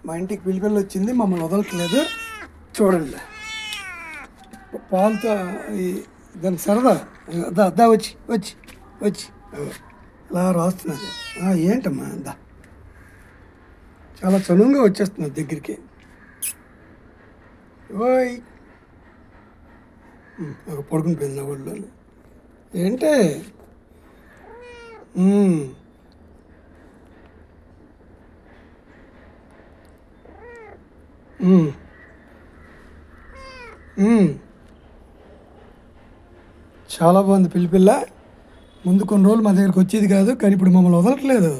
మా ఇంటికి పిల్లి వచ్చింది, మమ్మల్ని వదలట్లేదు. చూడండి పాలుతో దానికి సరదా దా వచ్చి వచ్చి వచ్చి ఇలా రాస్తున్నది. ఏంటమ్మా దా, చాలా చనువుగా వచ్చేస్తున్నది దగ్గరికి. ఓయ్ పడుకుని పోయింది నా ఒళ్ళో. ఏంటే చాలా బాగుంది పిల్ల. ముందు కొన్ని రోజులు మా దగ్గరికి వచ్చేది కాదు, కానీ ఇప్పుడు మమ్మల్ని వదలట్లేదు.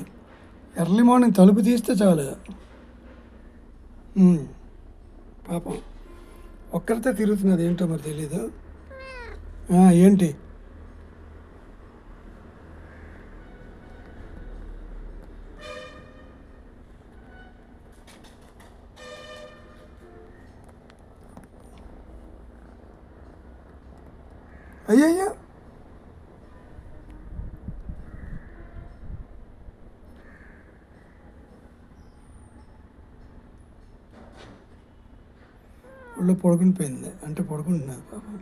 ఎర్లీ మార్నింగ్ తలుపు తీస్తే చాలు. పాపం ఒక్కరితే తిరుగుతున్నది, ఏంటో మరి తెలీదు. ఏంటి అయ్యయ్యా, ఒళ్ళు పడుకుని పోయింది అంటే పడుకుంటున్నది పాపం.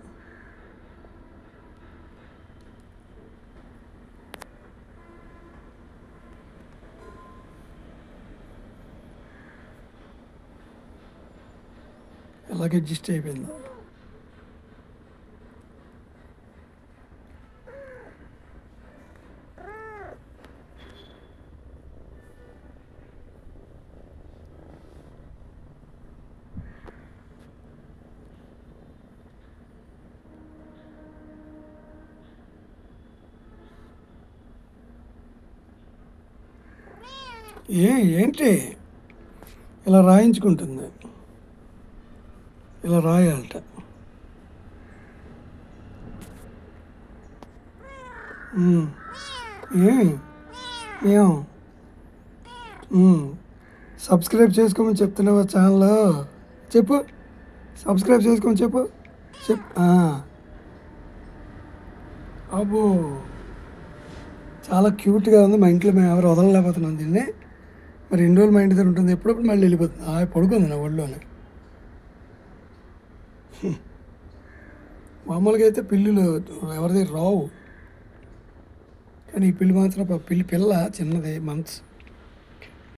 ఎలాగ అడ్జస్ట్ అయిపోయిందో. ఏంటి ఇలా రాయించుకుంటుంది, ఇలా రాయాలట. మేము సబ్స్క్రైబ్ చేసుకోమని చెప్తున్నావా ఛానల్? చెప్పు, సబ్స్క్రైబ్ చేసుకోమని చెప్పు. అబ్బో చాలా క్యూట్గా ఉంది. మా ఇంట్లో మేము ఎవరు వదలలేకపోతున్నాం దీన్ని. మరి ఎన్ని రోజులు మా ఇంటి దగ్గర ఉంటుంది, ఎప్పుడప్పుడు మళ్ళీ వెళ్ళిపోతుంది. పడుకుంది నా ఒళ్ళోనే. మామూలుగా అయితే పిల్లులు ఎవరి దగ్గర రావు, కానీ ఈ పిల్లి మాత్రం పిల్ల చిన్నది, మంత్స్.